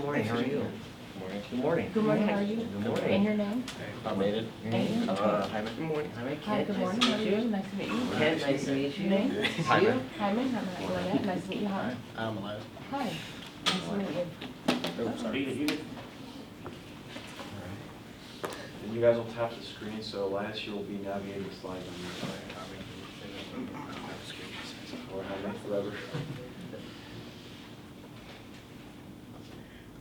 morning. How are you? Good morning. Good morning, how are you? Good morning. And your name? I'm Aiden. Aiden, okay. Jaime. Good morning. Jaime. Hi, good morning, how are you? Nice to meet you. Ken, nice to meet you. Name? Jaime. Jaime, nice to meet you, huh? I'm alive. Hi, nice to meet you. Oh, sorry. And you guys will tap the screen, so Elias, you'll be navigating the slides on your side. Or Jaime, whoever.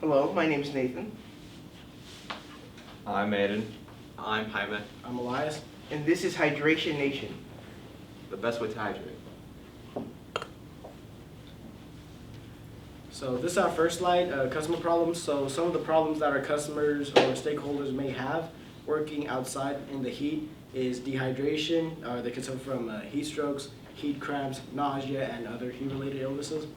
Hello, my name is Nathan, I'm Aiden. I'm Jaime. I'm Elias. and this is Hydration Nation. The best way to hydrate. So this is our first slide, customer problems. So some of the problems that our customers or stakeholders may have working outside in the heat is dehydration. They can suffer from heat strokes, heat cramps, nausea, and other heat-related illnesses.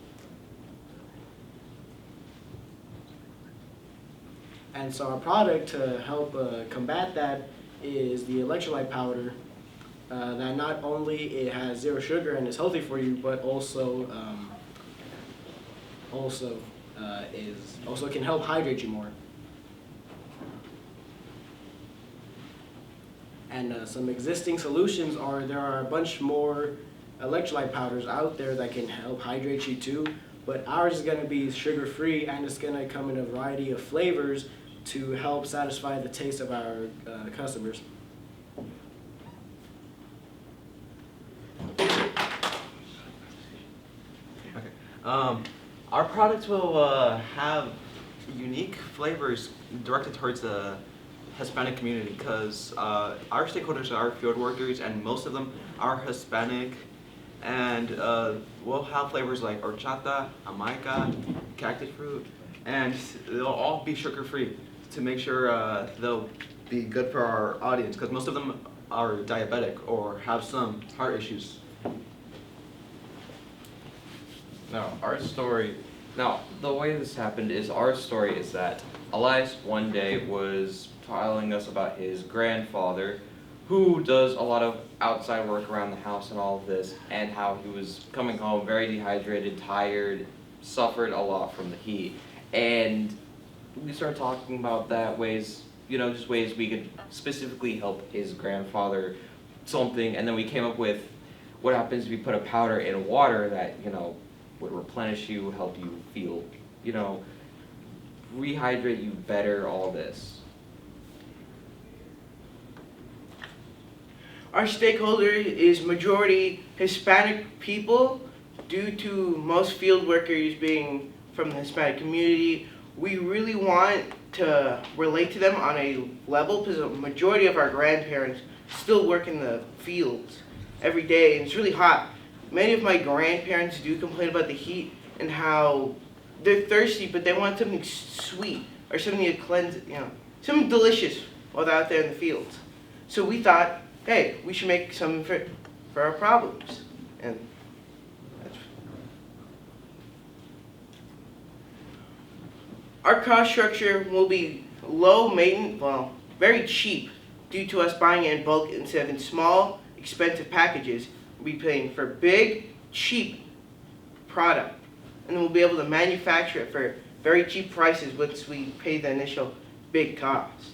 And so our product to help combat that is the electrolyte powder that not only it has zero sugar and is healthy for you, but also can help hydrate you more. And some existing solutions are there are a bunch more electrolyte powders out there that can help hydrate you too, but ours is going to be sugar-free and it's going to come in a variety of flavors to help satisfy the taste of our customers. Our products will have unique flavors directed towards the Hispanic community because our stakeholders are field workers and most of them are Hispanic, and we'll have flavors like horchata, jamaica, cactus fruit, and they'll all be sugar-free to make sure they'll be good for our audience because most of them are diabetic or have some heart issues. Now, the way this happened is our story is that Elias one day was telling us about his grandfather who does a lot of outside work around the house and all of this, and how he was coming home very dehydrated, tired, suffered a lot from the heat. And we started talking about just ways we could specifically help his grandfather something, and then we came up with what happens if you put a powder in water that, would replenish you, help you feel, rehydrate you better, all this. Our stakeholder is majority Hispanic people due to most field workers being from the Hispanic community. We really want to relate to them on a level because a majority of our grandparents still work in the fields every day and it's really hot. Many of my grandparents do complain about the heat and how they're thirsty, but they want something sweet or something to cleanse, something delicious while they're out there in the fields. So we thought, hey, we should make something for our problems. And that's... Our cost structure will be low maintenance, very cheap due to us buying it in bulk instead of in small, expensive packages. We'll be paying for big, cheap product. And then we'll be able to manufacture it for very cheap prices once we pay the initial big cost.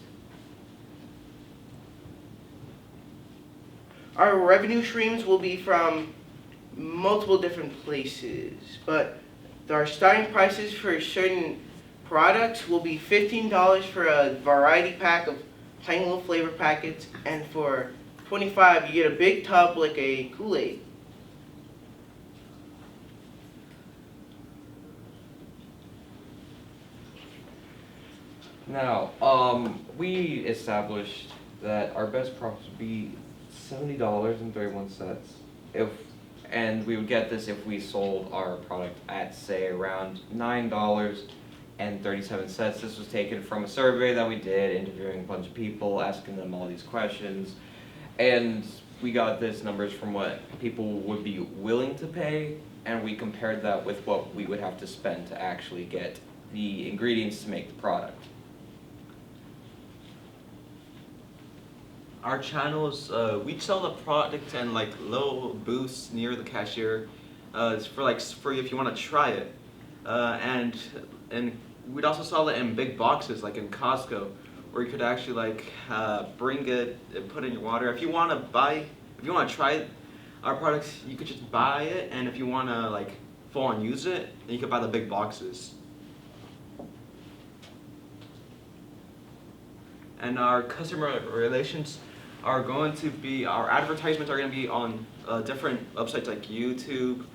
Our revenue streams will be from multiple different places, but our starting prices for certain products will be $15 for a variety pack of tiny little flavor packets, and for $25 you get a big tub like a Kool-Aid. Now, we established that our best profits would be $70.31 and we would get this if we sold our product at, say, around $9.37. This was taken from a survey that we did, interviewing a bunch of people, asking them all these questions, and we got this numbers from what people would be willing to pay, and we compared that with what we would have to spend to actually get the ingredients to make the product. Our channels, we sell the product in like little booths near the cashier. It's for if you want to try it. And we'd also sell it in big boxes, like in Costco, where you could actually like bring it and put it in your water. If you want to try our products, you could just buy it, and if you want to like full on use it, then you could buy the big boxes. And our customer relations are going to be, our advertisements are going to be on different websites like YouTube,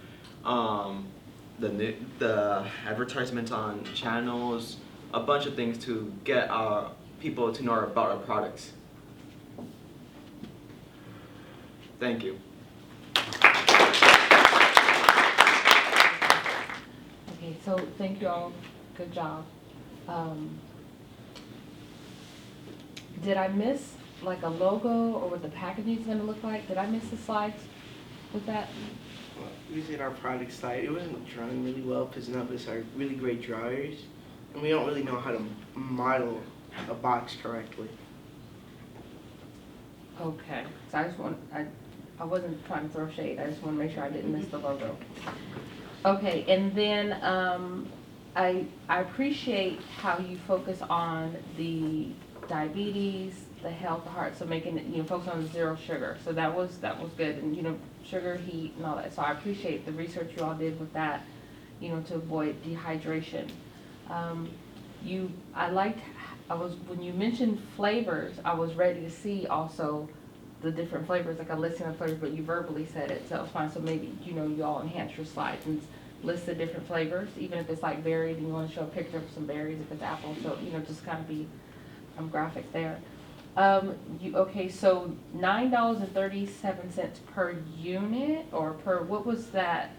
the advertisements on channels, a bunch of things to get our people to know about our products. Thank you. Okay, so thank you all, good job. Did I miss like a logo or what the packaging is gonna look like? Did I miss the slides with that? Using our product slide, it wasn't drawn really well because none of us are really great drawers, and we don't really know how to model a box correctly. Okay, so I just I wasn't trying to throw shade, I just want to make sure I didn't miss the logo. Okay, and then I appreciate how you focus on the diabetes, the health, the heart, so making it, focus on zero sugar. So that was good, and sugar, heat, and all that. So I appreciate the research you all did with that, to avoid dehydration. When you mentioned flavors, I was ready to see also the different flavors, like a listing of flavors, but you verbally said it, so it was fine. So maybe, you all enhance your slides and list the different flavors, even if it's like berries and you want to show a picture of some berries, if it's apple, so, just kind of be graphics there. Okay, so $9.37 per unit, or per, what was that?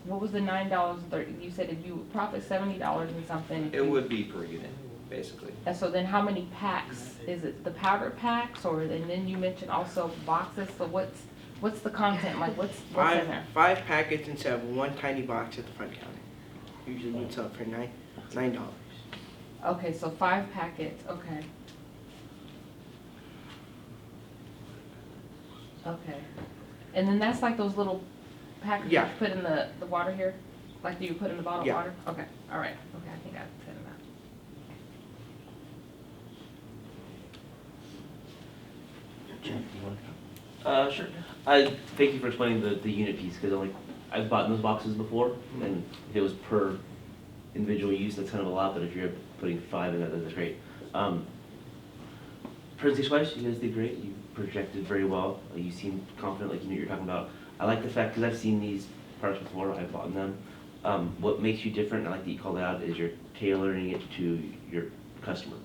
What was the $9.30? You said if you profit $70 and something. It would be per unit, basically. And so then how many packs? Is it the powder packs, or, and then you mentioned also boxes, so what's the content, like what's in there? Five packets instead of one tiny box at the front counter. Usually it's up for $9. Okay, so 5 packets, okay. Okay. And then that's like those little packets you Yeah. put in the water here? Like you put in the bottled Yeah. water? Okay, all right. Okay, I think I said that. Sure. I thank you for explaining the unit piece, because I've bought in those boxes before, and if it was per individual use, that's kind of a lot, but if you're putting 5 in that's great. Presentation-wise, you guys did great. You projected very well. You seemed confident, like you knew what you're talking about. I like the fact, because I've seen these products before, I've bought them. What makes you different, I like that you called it out, is you're tailoring it to your customer,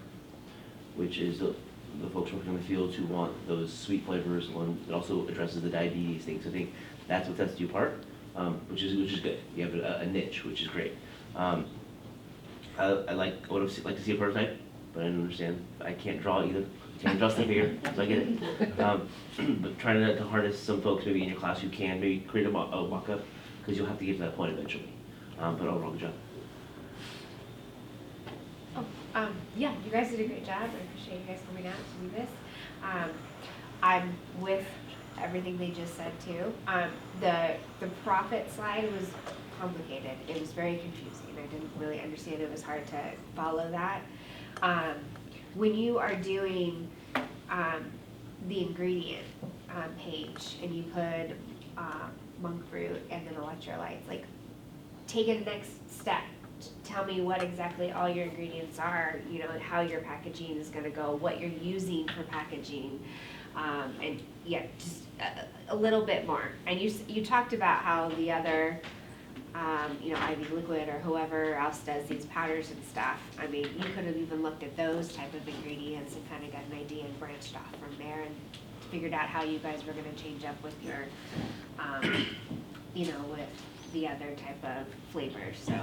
which is the folks working in the field who want those sweet flavors. One that also addresses the diabetes things. I think that's what sets you apart, which is good. You have a niche, which is great. I would have liked to see a prototype, but I didn't understand. I can't draw either. Can't draw stick figure, so I get it. But trying to harness some folks maybe in your class who can maybe create a mock-up, because you'll have to get to that point eventually. But overall, good job. Yeah, you guys did a great job. I appreciate you guys coming out to do this. I'm with everything they just said too. The profit slide was complicated. It was very confusing. I didn't really understand. It was hard to follow that. When you are doing the ingredient page and you put monk fruit and then electrolytes, like take it the next step. Tell me what exactly all your ingredients are, and how your packaging is going to go, what you're using for packaging, and yeah, just a little bit more. And you talked about how the other, IV Liquid or whoever else does these powders and stuff. I mean, you could have even looked at those type of ingredients and kind of got an idea and branched off from there and figured out how you guys were going to change up with your, with the other type of flavors. So.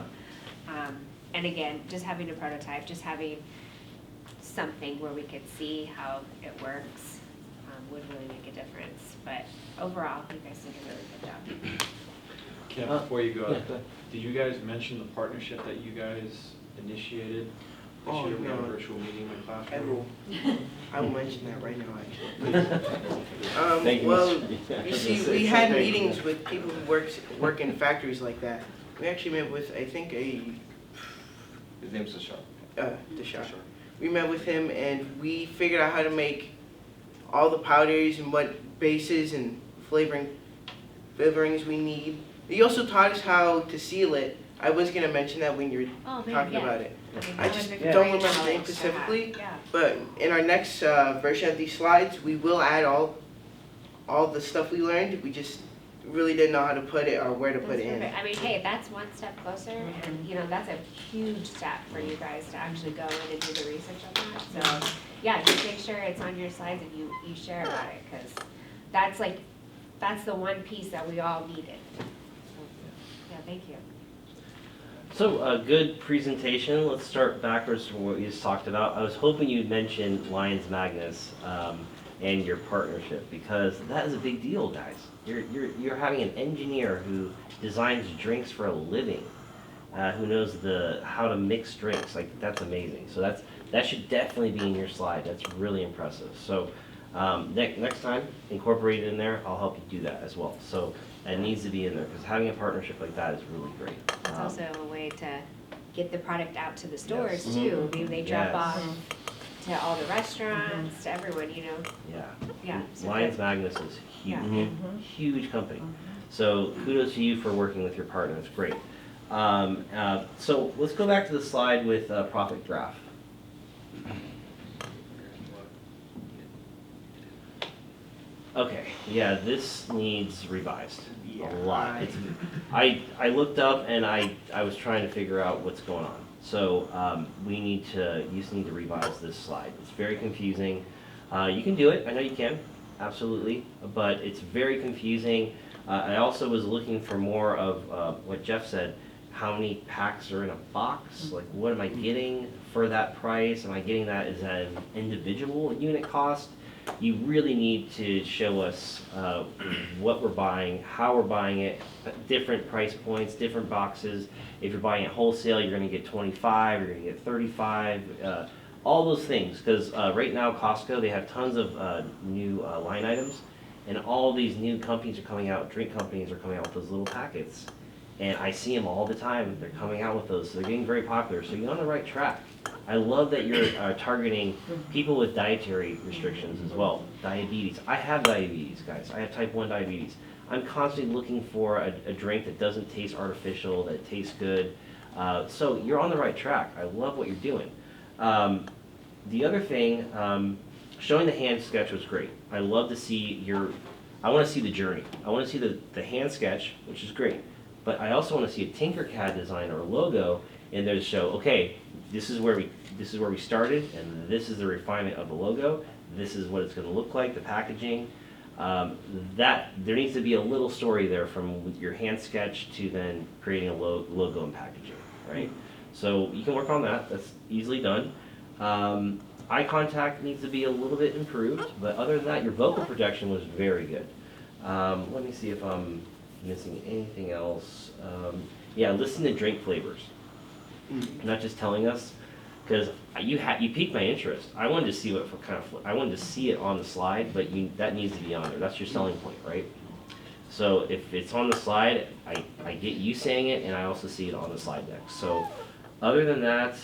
And again, just having a prototype, just having something where we could see how it works would really make a difference. But overall, you guys did a really good job. Ken, before you go, Yeah, go ahead. did you guys mention the partnership that you guys initiated this Oh, year? We had a no. virtual meeting in the classroom. I will mention that right now, actually. Thank you, Well, Mr. you see, we had meetings with people who work in factories like that. We actually met with, I think, His name's Sashar. Deshaun. We met with him and we figured out how to make all the powders and what bases and flavorings we need. He also taught us how to seal it. I was gonna mention that when you were Oh, man, talking yeah. about it. I mean, I that just would be don't great remember the name knowledge to have. specifically. Yeah. But in our next version of these slides, we will add all the stuff we learned. We just really didn't know how to put it or where to put That's it in. perfect. I mean, hey, that's one step closer, and you know, that's a huge step for you guys to actually go in and do the research on that. So, yeah, just make sure it's on your slides and you share about it, because that's the one piece that we all needed. So, yeah, thank you. So, a good presentation. Let's start backwards from what we just talked about. I was hoping you'd mention Lions Magnus and your partnership, because that is a big deal, guys. You're having an engineer who designs drinks for a living, who knows how to mix drinks. Like, that's amazing. So that should definitely be in your slide. That's really impressive. So next time, incorporate it in there. I'll help you do that as well. So it needs to be in there, because having a partnership like that is really great. It's also a way to get the product out to the stores Yes. too. Maybe they drop Yes. off to all the restaurants, to everyone, you know. Yeah. Yeah. So Lions good. Magnus is huge, Yeah. huge company. So kudos to you for working with your partner. It's great. So let's go back to the slide with profit graph. Okay, yeah, this needs revised a lot. I looked up and I was trying to figure out what's going on. So you just need to revise this slide. It's very confusing. You can do it, I know you can, absolutely, but it's very confusing. I also was looking for more of what Jeff said, how many packs are in a box? Like, what am I getting for that price? Am I getting that as an individual unit cost? You really need to show us what we're buying, how we're buying it, different price points, different boxes. If you're buying it wholesale, you're gonna get 25, you're gonna get 35, all those things. Because right now, Costco, they have tons of new line items, and all these new companies are coming out, drink companies are coming out with those little packets. And I see them all the time, they're coming out with those, so they're getting very popular, so you're on the right track. I love that you're targeting people with dietary restrictions as well, diabetes. I have diabetes, guys, I have type 1 diabetes. I'm constantly looking for a drink that doesn't taste artificial, that tastes good. So you're on the right track, I love what you're doing. The other thing, showing the hand sketch was great. I love to see I wanna see the journey. I wanna see the hand sketch, which is great. But I also want to see a Tinkercad design or a logo in there to show, okay, this is where we started, and this is the refinement of the logo. This is what it's going to look like, the packaging. There needs to be a little story there from your hand sketch to then creating a logo and packaging, right? So you can work on that. That's easily done. Eye contact needs to be a little bit improved, but other than that, your vocal projection was very good. Let me see if I'm missing anything else. Yeah, listen to drink flavors. Not just telling us, because you piqued my interest. I wanted to see what kind of I wanted to see it on the slide, but that needs to be on there. That's your selling point, right? So if it's on the slide, I get you saying it, and I also see it on the slide deck. So other than that,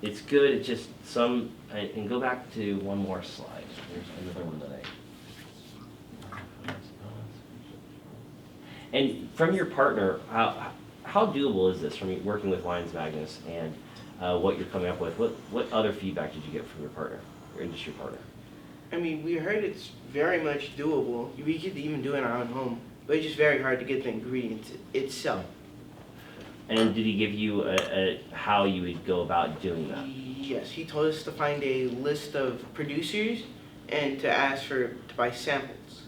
it's good. It's just and go back to one more slide. There's another one that And from your partner, how doable is this from working with Lions Magnus and what you're coming up with? What other feedback did you get from your partner, your industry partner? I mean, we heard it's very much doable. We could even do it in our own home, but it's just very hard to get the ingredients itself. And did he give you how you would go about doing that? Yes, he told us to find a list of producers and to ask to buy samples.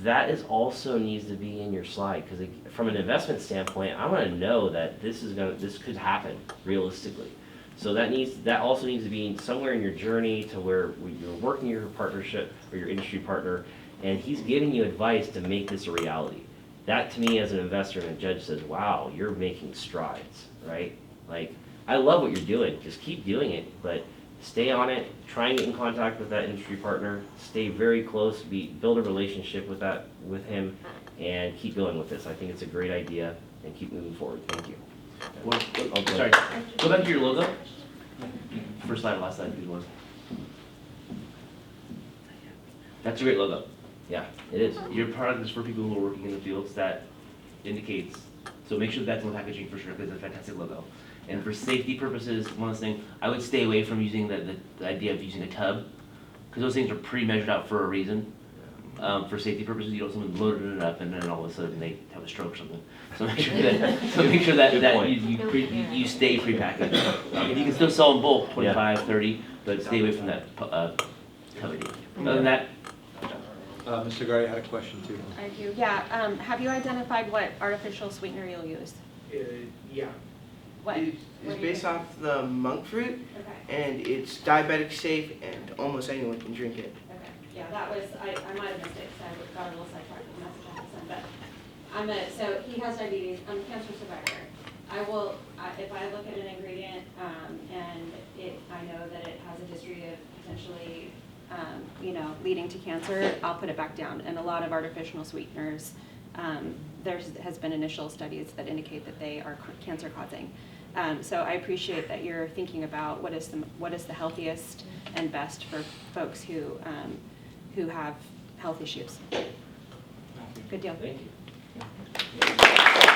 That also needs to be in your slide, because from an investment standpoint, I want to know that this could happen realistically. So that also needs to be somewhere in your journey to where you're working your partnership or your industry partner, and he's giving you advice to make this a reality. That to me as an investor and a judge says, wow, you're making strides, right? Like, I love what you're doing, just keep doing it, but stay on it, try and get in contact with that industry partner, stay very close, build a relationship with him, and keep going with this. I think it's a great idea, and keep moving forward. Thank you. Sorry, go back to your logo. First slide, last slide, please, one. That's a great logo. Yeah, it is. Your product is for people who are working in the fields. That indicates, so make sure that's in the packaging for sure, because it's a fantastic logo. And for safety purposes, one last thing, I would stay away from using the idea of using a tub, because those things are pre-measured out for a reason. For safety purposes, you don't want someone loading it up and then all of a sudden they have a stroke or something. So make sure that, Good that point. you stay pre-packaged. You can still sell in bulk, 25, 30, but stay away from that tub idea. Other than that, Mr. Gary had a question too. I do, yeah. Have you identified what artificial sweetener you'll use? Yeah. What? It's What do you based do? off the monk fruit, Okay, and it's diabetic safe, and almost anyone can drink it. okay. Yeah, that was, I might have missed it because I got a little sidetracked with the message I had sent, but so he has diabetes, I'm a cancer survivor. If I look at an ingredient, and I know that it has a history of potentially, leading to cancer, I'll put it back down. And a lot of artificial sweeteners, there has been initial studies that indicate that they are cancer causing. So I appreciate that you're thinking about what is the healthiest and best for folks who have health issues. Good deal. thank you.